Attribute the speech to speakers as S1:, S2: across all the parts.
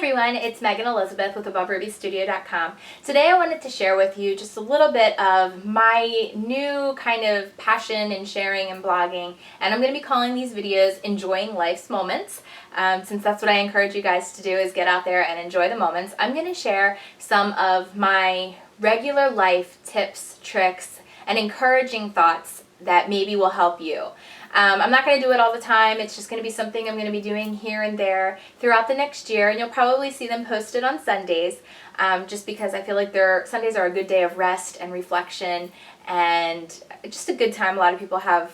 S1: everyone, it's Megan Elizabeth with AboveRubyStudio.com. Today I wanted to share with you just a little bit of my new kind of passion in sharing and blogging, and I'm going to be calling these videos Enjoying Life's Moments. Since that's what I encourage you guys to do, is get out there and enjoy the moments. I'm going to share some of my regular life tips, tricks, and encouraging thoughts that maybe will help you. I'm not going to do it all the time. It's just going to be something I'm going to be doing here and there throughout the next year, and you'll probably see them posted on Sundays, just because I feel like Sundays are a good day of rest and reflection, and just a good time. A lot of people have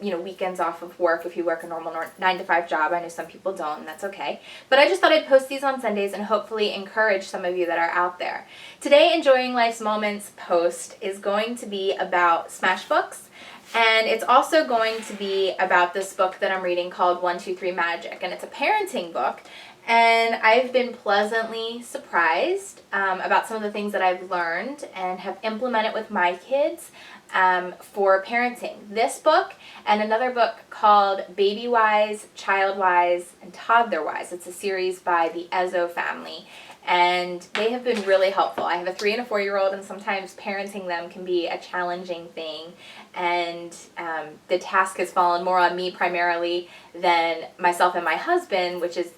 S1: weekends off of work if you work a normal 9-to-5 job. I know some people don't, and that's okay. But I just thought I'd post these on Sundays and hopefully encourage some of you that are out there. Today, Enjoying Life's Moments post is going to be about Smashbooks. And it's also going to be about this book that I'm reading called 1-2-3 Magic. And it's a parenting book. And I've been pleasantly surprised about some of the things that I've learned and have implemented with my kids for parenting. This book and another book called Baby Wise, Child Wise, and Toddler Wise. It's a series by the Ezo family. And they have been really helpful. I have a 3- and a 4-year-old, and sometimes parenting them can be a challenging thing. And the task has fallen more on me primarily than myself and my husband, which is,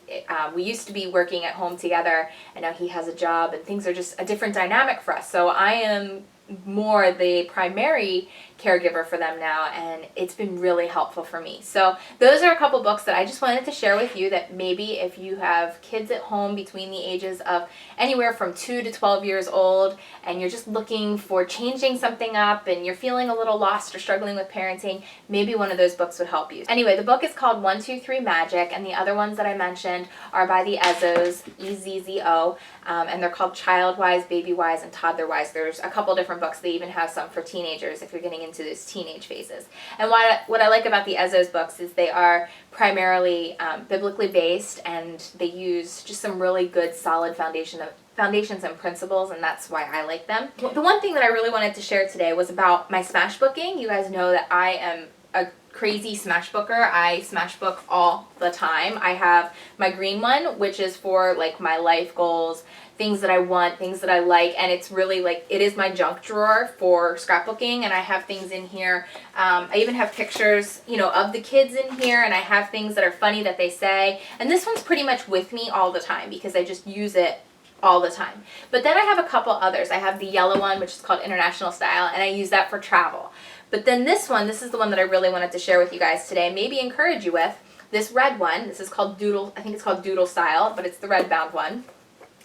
S1: we used to be working at home together, and now he has a job, and things are just a different dynamic for us. So I am more the primary caregiver for them now, and it's been really helpful for me. So those are a couple books that I just wanted to share with you, that maybe if you have kids at home between the ages of anywhere from 2 to 12 years old, and you're just looking for changing something up and you're feeling a little lost or struggling with parenting, maybe one of those books would help you. Anyway, the book is called 1-2-3 Magic, and the other ones that I mentioned are by the Ezos, E-Z-Z-O, and they're called Child Wise, Baby Wise, and Toddler Wise. There's a couple different books. They even have some for teenagers if you're getting into those teenage phases. And what I like about the Ezos books is they are primarily biblically based, and they use just some really good solid foundations and principles, and that's why I like them. The one thing that I really wanted to share today was about my smashbooking. You guys know that I am a crazy smashbooker. I smashbook all the time. I have my green one, which is for like my life goals, things that I want, things that I like, and it's really like, it is my junk drawer for scrapbooking, and I have things in here. I even have pictures, of the kids in here, and I have things that are funny that they say, and this one's pretty much with me all the time because I just use it all the time. But then I have a couple others. I have the yellow one, which is called International Style, and I use that for travel. But then this is the one that I really wanted to share with you guys today, maybe encourage you with. This red one, this is called Doodle, I think it's called Doodle Style, but it's the red bound one.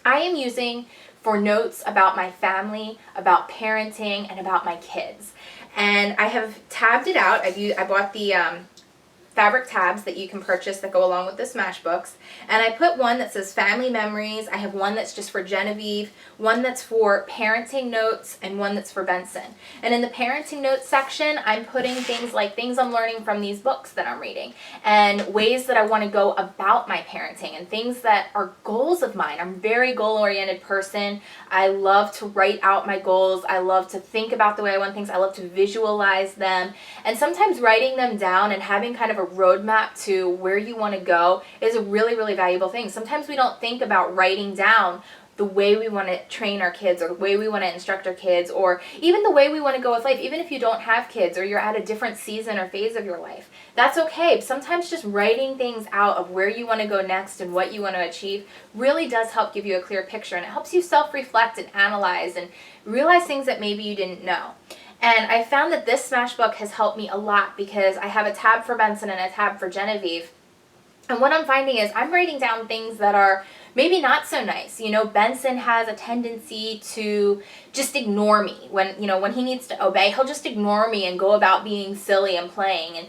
S1: I am using for notes about my family, about parenting, and about my kids. And I have tabbed it out. I bought the fabric tabs that you can purchase that go along with the Smashbooks, and I put one that says family memories. I have one that's just for Genevieve, one that's for parenting notes, and one that's for Benson. And in the parenting notes section, I'm putting things like things I'm learning from these books that I'm reading, and ways that I want to go about my parenting, and things that are goals of mine. I'm a very goal-oriented person. I love to write out my goals. I love to think about the way I want things. I love to visualize them, and sometimes writing them down and having kind of a roadmap to where you want to go is a really, really valuable thing. Sometimes we don't think about writing down the way we want to train our kids, or the way we want to instruct our kids, or even the way we want to go with life. Even if you don't have kids, or you're at a different season or phase of your life, that's okay. Sometimes just writing things out of where you want to go next and what you want to achieve really does help give you a clear picture, and it helps you self-reflect and analyze and realize things that maybe you didn't know. And I found that this Smashbook has helped me a lot because I have a tab for Benson and a tab for Genevieve. And what I'm finding is I'm writing down things that are maybe not so nice. Benson has a tendency to just ignore me. When he needs to obey, he'll just ignore me and go about being silly and playing. And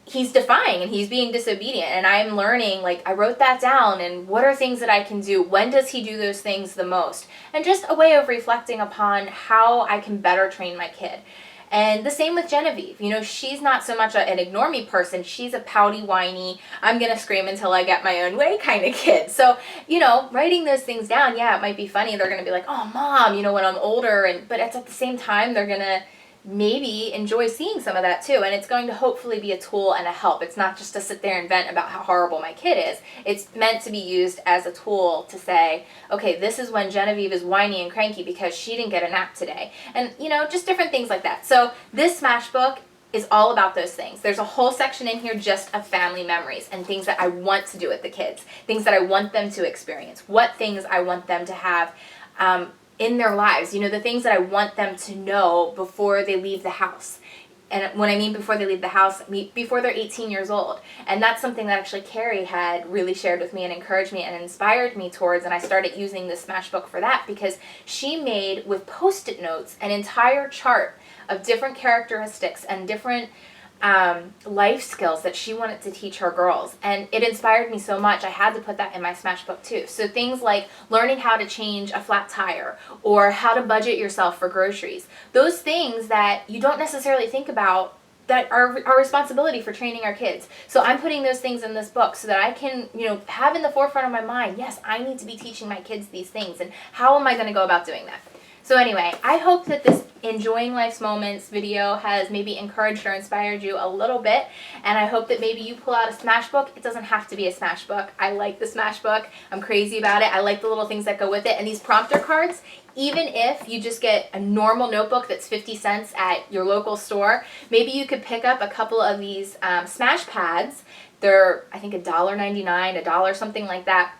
S1: he's defying and he's being disobedient, and I'm learning, like, I wrote that down, and what are things that I can do? When does he do those things the most? And just a way of reflecting upon how I can better train my kid. And the same with Genevieve. She's not so much an ignore me person. She's a pouty, whiny, I'm going to scream until I get my own way kind of kid. So, writing those things down, yeah, it might be funny. They're going to be like, oh, Mom, when I'm older. But it's at the same time, they're going to maybe enjoy seeing some of that too. And it's going to hopefully be a tool and a help. It's not just to sit there and vent about how horrible my kid is. It's meant to be used as a tool to say, okay, this is when Genevieve is whiny and cranky because she didn't get a nap today. And, you know, just different things like that. So this Smash book is all about those things. There's a whole section in here just of family memories and things that I want to do with the kids, things that I want them to experience, what things I want them to have in their lives, you know, the things that I want them to know before they leave the house. And when I mean before they leave the house, I mean before they're 18 years old. And that's something that actually Carrie had really shared with me and encouraged me and inspired me towards. And I started using the Smash book for that because she made, with Post-it notes, an entire chart of different characteristics and different life skills that she wanted to teach her girls. And it inspired me so much, I had to put that in my Smash book too. So things like learning how to change a flat tire or how to budget yourself for groceries. Those things that you don't necessarily think about that are our responsibility for training our kids. So I'm putting those things in this book so that I can, you know, have in the forefront of my mind, yes, I need to be teaching my kids these things, and how am I going to go about doing that? So anyway, I hope that this Enjoying Life's Moments video has maybe encouraged or inspired you a little bit, and I hope that maybe you pull out a Smash book. It doesn't have to be a Smash book. I like the Smash book. I'm crazy about it. I like the little things that go with it. And these prompter cards, even if you just get a normal notebook that's 50 cents at your local store, maybe you could pick up a couple of these Smash pads. They're, I think, $1.99, $1, something like that.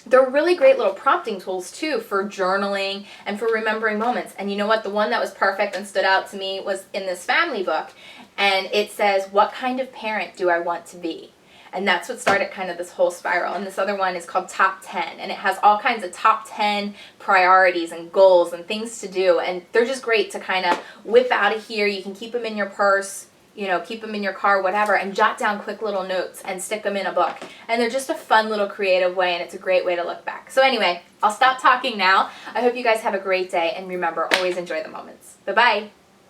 S1: They're really great little prompting tools too for journaling and for remembering moments. And you know what? The one that was perfect and stood out to me was in this family book. And it says, what kind of parent do I want to be? And that's what started kind of this whole spiral. And this other one is called Top 10. And it has all kinds of top 10 priorities and goals and things to do. And they're just great to kind of whip out of here. You can keep them in your purse, you know, keep them in your car, whatever, and jot down quick little notes and stick them in a book. And they're just a fun little creative way, and it's a great way to look back. So anyway, I'll stop talking now. I hope you guys have a great day, and remember, always enjoy the moments. Bye-bye.